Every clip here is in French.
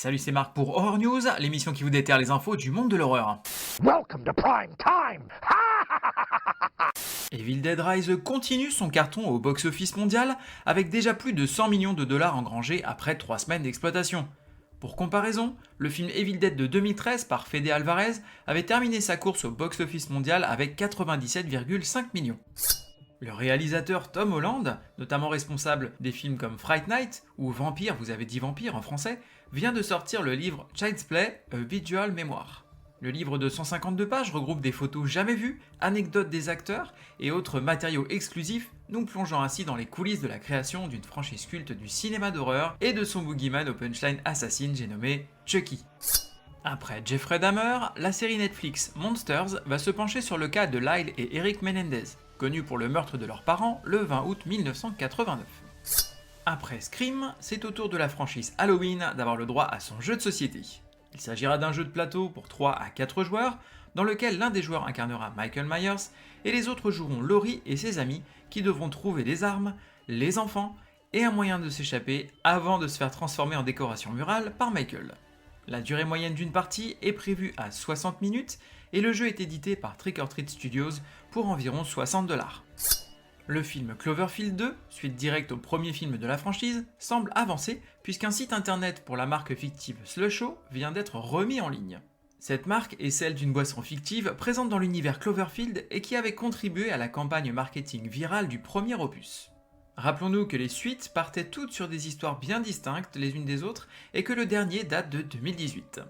Salut, c'est Marc pour Horror News, l'émission qui vous déterre les infos du monde de l'horreur. Welcome to prime time! Evil Dead Rise continue son carton au box-office mondial avec déjà plus de 100 millions de dollars engrangés après 3 semaines d'exploitation. Pour comparaison, le film Evil Dead de 2013 par Fede Alvarez avait terminé sa course au box-office mondial avec 97,5 millions. Le réalisateur Tom Holland, notamment responsable des films comme Fright Night ou Vampire, vous avez dit Vampire en français, vient de sortir le livre Child's Play, A Visual Memoir. Le livre de 152 pages regroupe des photos jamais vues, anecdotes des acteurs et autres matériaux exclusifs, nous plongeant ainsi dans les coulisses de la création d'une franchise culte du cinéma d'horreur et de son boogeyman au punchline assassine j'ai nommé Chucky. Après Jeffrey Dahmer, la série Netflix Monsters va se pencher sur le cas de Lyle et Eric Menendez, connus pour le meurtre de leurs parents le 20 août 1989. Après Scream, c'est au tour de la franchise Halloween d'avoir le droit à son jeu de société. Il s'agira d'un jeu de plateau pour 3 à 4 joueurs, dans lequel l'un des joueurs incarnera Michael Myers, et les autres joueront Laurie et ses amis, qui devront trouver des armes, les enfants, et un moyen de s'échapper avant de se faire transformer en décoration murale par Michael. La durée moyenne d'une partie est prévue à 60 minutes, et le jeu est édité par Trick or Treat Studios pour environ 60$. Le film Cloverfield 2, suite directe au premier film de la franchise, semble avancer puisqu'un site internet pour la marque fictive Slusho vient d'être remis en ligne. Cette marque est celle d'une boisson fictive présente dans l'univers Cloverfield et qui avait contribué à la campagne marketing virale du premier opus. Rappelons-nous que les suites partaient toutes sur des histoires bien distinctes les unes des autres et que le dernier date de 2018.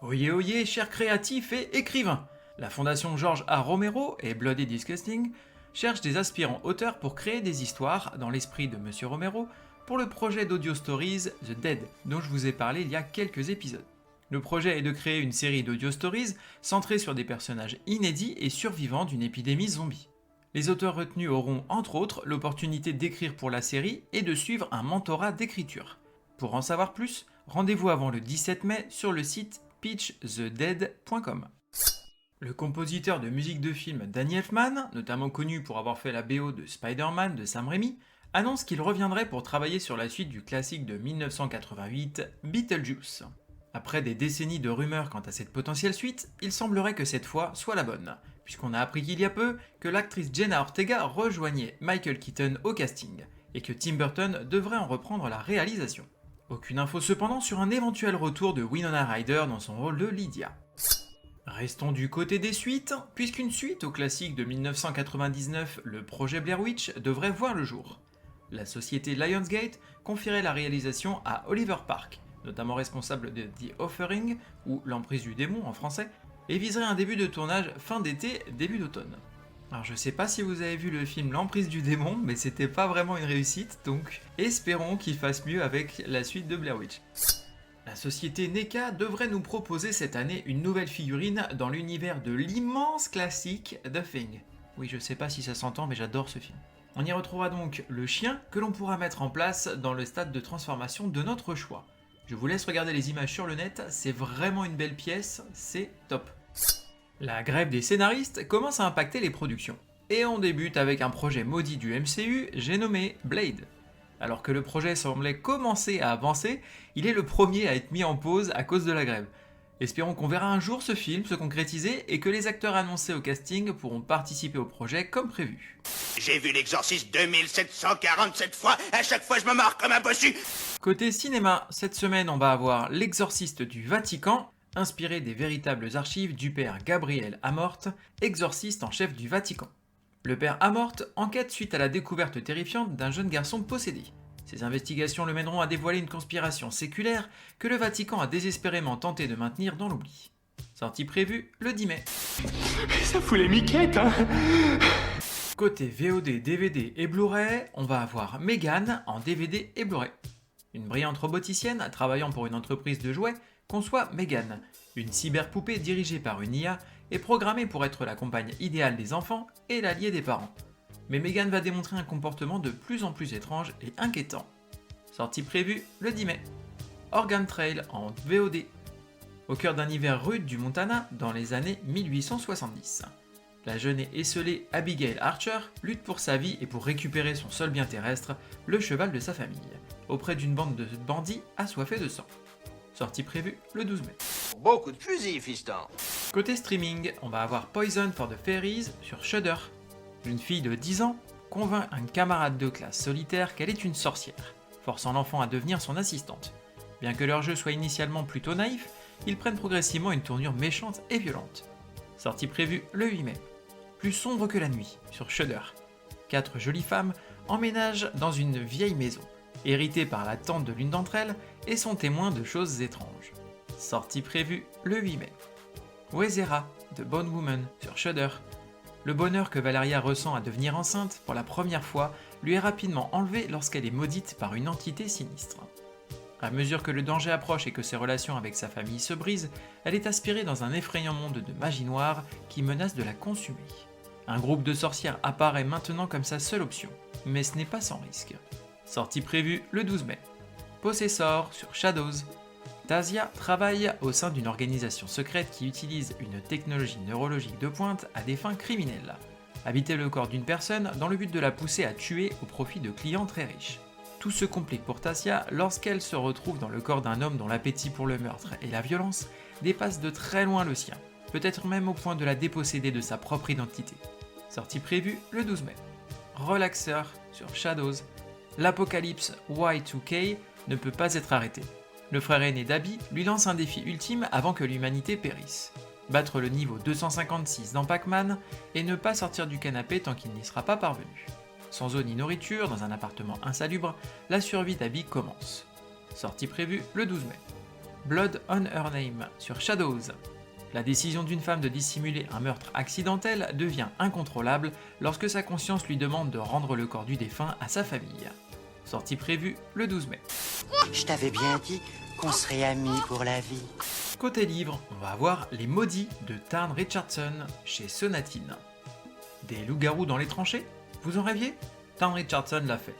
Oyez oyez, chers créatifs et écrivains! La fondation George A. Romero et Bloody Disgusting cherche des aspirants auteurs pour créer des histoires dans l'esprit de Monsieur Romero pour le projet d'audio stories The Dead, dont je vous ai parlé il y a quelques épisodes. Le projet est de créer une série d'audio stories centrée sur des personnages inédits et survivants d'une épidémie zombie. Les auteurs retenus auront entre autres l'opportunité d'écrire pour la série et de suivre un mentorat d'écriture. Pour en savoir plus, rendez-vous avant le 17 mai sur le site pitchthedead.com. Le compositeur de musique de film Danny Elfman, notamment connu pour avoir fait la BO de Spider-Man de Sam Raimi, annonce qu'il reviendrait pour travailler sur la suite du classique de 1988, Beetlejuice. Après des décennies de rumeurs quant à cette potentielle suite, il semblerait que cette fois soit la bonne, puisqu'on a appris qu'il y a peu que l'actrice Jenna Ortega rejoignait Michael Keaton au casting, et que Tim Burton devrait en reprendre la réalisation. Aucune info cependant sur un éventuel retour de Winona Ryder dans son rôle de Lydia. Restons du côté des suites, puisqu'une suite au classique de 1999, le projet Blair Witch, devrait voir le jour. La société Lionsgate confierait la réalisation à Oliver Park, notamment responsable de The Offering, ou L'Emprise du démon en français, et viserait un début de tournage fin d'été, début d'automne. Alors je sais pas si vous avez vu le film L'Emprise du démon, mais c'était pas vraiment une réussite, donc espérons qu'il fasse mieux avec la suite de Blair Witch. La société NECA devrait nous proposer cette année une nouvelle figurine dans l'univers de l'immense classique The Thing. Oui, je sais pas si ça s'entend, mais j'adore ce film. On y retrouvera donc le chien que l'on pourra mettre en place dans le stade de transformation de notre choix. Je vous laisse regarder les images sur le net, c'est vraiment une belle pièce, c'est top. La grève des scénaristes commence à impacter les productions. Et on débute avec un projet maudit du MCU, j'ai nommé Blade. Alors que le projet semblait commencer à avancer, il est le premier à être mis en pause à cause de la grève. Espérons qu'on verra un jour ce film se concrétiser et que les acteurs annoncés au casting pourront participer au projet comme prévu. J'ai vu l'exorciste 2747 fois, à chaque fois je me marre comme un bossu. Côté cinéma, cette semaine on va avoir L'exorciste du Vatican, inspiré des véritables archives du père Gabriel Amorth, exorciste en chef du Vatican. Le père Amorth enquête suite à la découverte terrifiante d'un jeune garçon possédé. Ces investigations le mèneront à dévoiler une conspiration séculaire que le Vatican a désespérément tenté de maintenir dans l'oubli. Sortie prévue le 10 mai. Ça fout les miquettes, hein! Côté VOD, DVD et Blu-ray, on va avoir Megan en DVD et Blu-ray. Une brillante roboticienne travaillant pour une entreprise de jouets conçoit Megan, une cyberpoupée dirigée par une IA et programmée pour être la compagne idéale des enfants et l'allié des parents. Mais Megan va démontrer un comportement de plus en plus étrange et inquiétant. Sortie prévue le 10 mai. Organ Trail en VOD. Au cœur d'un hiver rude du Montana dans les années 1870. La jeune et esseulée Abigail Archer lutte pour sa vie et pour récupérer son seul bien terrestre, le cheval de sa famille, auprès d'une bande de bandits assoiffés de sang. sortie prévue le 12 mai. Beaucoup de fusils, fiston. Côté streaming, on va avoir Poison for the Fairies sur Shudder. Une fille de 10 ans convainc un camarade de classe solitaire qu'elle est une sorcière, forçant l'enfant à devenir son assistante. Bien que leur jeu soit initialement plutôt naïf, ils prennent progressivement une tournure méchante et violente. Sortie prévue le 8 mai. Plus sombre que la nuit, sur Shudder. 4 jolies femmes emménagent dans une vieille maison, héritée par la tante de l'une d'entre elles, et sont témoins de choses étranges. Sortie prévue le 8 mai. Wezera, de Bone Woman, sur Shudder. Le bonheur que Valeria ressent à devenir enceinte pour la première fois lui est rapidement enlevé lorsqu'elle est maudite par une entité sinistre. À mesure que le danger approche et que ses relations avec sa famille se brisent, elle est aspirée dans un effrayant monde de magie noire qui menace de la consumer. Un groupe de sorcières apparaît maintenant comme sa seule option, mais ce n'est pas sans risque. Sortie prévue le 12 mai. Possessor sur Shadows. Tasia travaille au sein d'une organisation secrète qui utilise une technologie neurologique de pointe à des fins criminelles. Habiter le corps d'une personne dans le but de la pousser à tuer au profit de clients très riches. Tout se complique pour Tasia lorsqu'elle se retrouve dans le corps d'un homme dont l'appétit pour le meurtre et la violence dépasse de très loin le sien, peut-être même au point de la déposséder de sa propre identité. Sortie prévue le 12 mai. Relaxer sur Shadows. L'apocalypse Y2K ne peut pas être arrêté. Le frère aîné d'Abby lui lance un défi ultime avant que l'humanité périsse. Battre le niveau 256 dans Pac-Man et ne pas sortir du canapé tant qu'il n'y sera pas parvenu. Sans eau ni nourriture, dans un appartement insalubre, la survie d'Abby commence. Sortie prévue le 12 mai. Blood on Her Name sur Shadows. La décision d'une femme de dissimuler un meurtre accidentel devient incontrôlable lorsque sa conscience lui demande de rendre le corps du défunt à sa famille. Sortie prévue le 12 mai. Je t'avais bien dit qu'on serait amis pour la vie. Côté livre, on va avoir Les Maudits de Tarn Richardson chez Sonatine. Des loups-garous dans les tranchées? Vous en rêviez? Tarn Richardson l'a fait.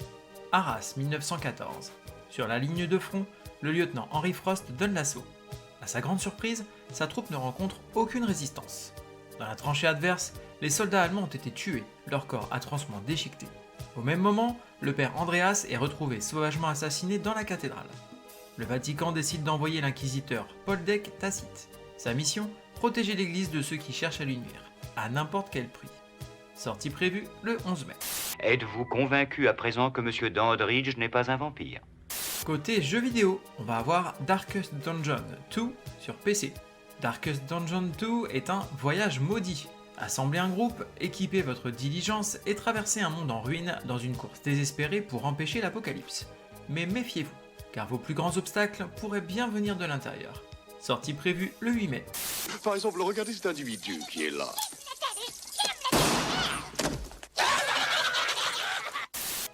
Arras, 1914. Sur la ligne de front, le lieutenant Henry Frost donne l'assaut. À sa grande surprise, sa troupe ne rencontre aucune résistance. Dans la tranchée adverse, les soldats allemands ont été tués, leur corps atrocement déchiquetés. Au même moment, le père Andreas est retrouvé sauvagement assassiné dans la cathédrale. Le Vatican décide d'envoyer l'inquisiteur Poldek Tacite. Sa mission, protéger l'église de ceux qui cherchent à l'unir, à n'importe quel prix. Sortie prévue le 11 mai. Êtes-vous convaincu à présent que M. Dandridge n'est pas un vampire? Côté jeux vidéo, on va avoir Darkest Dungeon 2 sur PC. Darkest Dungeon 2 est un voyage maudit. Assemblez un groupe, équipez votre diligence et traversez un monde en ruine dans une course désespérée pour empêcher l'apocalypse. Mais méfiez-vous, car vos plus grands obstacles pourraient bien venir de l'intérieur. Sortie prévue le 8 mai. Par exemple, regardez cet individu qui est là.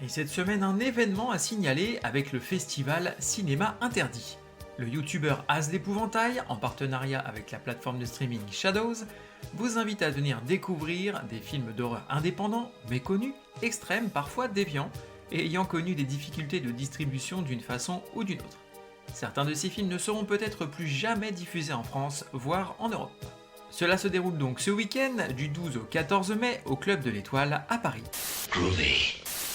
Et cette semaine, un événement à signaler avec le festival Cinéma Interdit. Le youtubeur As d'Épouvantail, en partenariat avec la plateforme de streaming Shadows, vous invite à venir découvrir des films d'horreur indépendants, méconnus, extrêmes, parfois déviants, et ayant connu des difficultés de distribution d'une façon ou d'une autre. Certains de ces films ne seront peut-être plus jamais diffusés en France, voire en Europe. Cela se déroule donc ce week-end, du 12 au 14 mai, au Club de l'Étoile à Paris.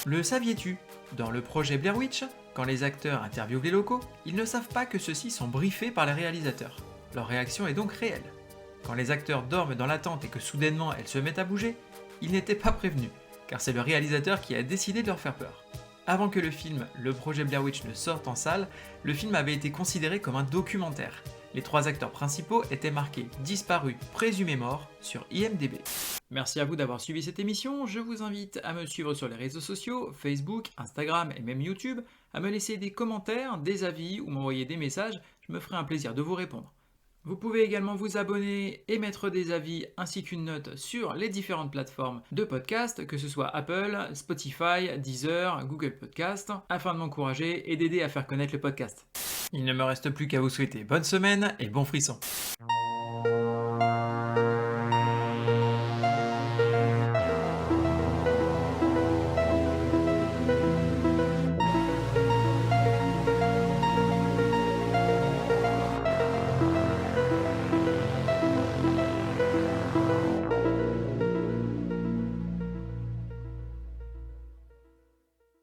Le saviez-tu? Dans le projet Blair Witch, quand les acteurs interviewent les locaux, ils ne savent pas que ceux-ci sont briefés par les réalisateurs. Leur réaction est donc réelle. Quand les acteurs dorment dans la tente et que soudainement elles se mettent à bouger, ils n'étaient pas prévenus, car c'est le réalisateur qui a décidé de leur faire peur. Avant que le film Le projet Blair Witch ne sorte en salle, le film avait été considéré comme un documentaire. Les 3 acteurs principaux étaient marqués disparus, présumés morts sur IMDb. Merci à vous d'avoir suivi cette émission, je vous invite à me suivre sur les réseaux sociaux, Facebook, Instagram et même YouTube, à me laisser des commentaires, des avis ou m'envoyer des messages, je me ferai un plaisir de vous répondre. Vous pouvez également vous abonner et mettre des avis ainsi qu'une note sur les différentes plateformes de podcast, que ce soit Apple, Spotify, Deezer, Google Podcast, afin de m'encourager et d'aider à faire connaître le podcast. Il ne me reste plus qu'à vous souhaiter bonne semaine et bon frisson.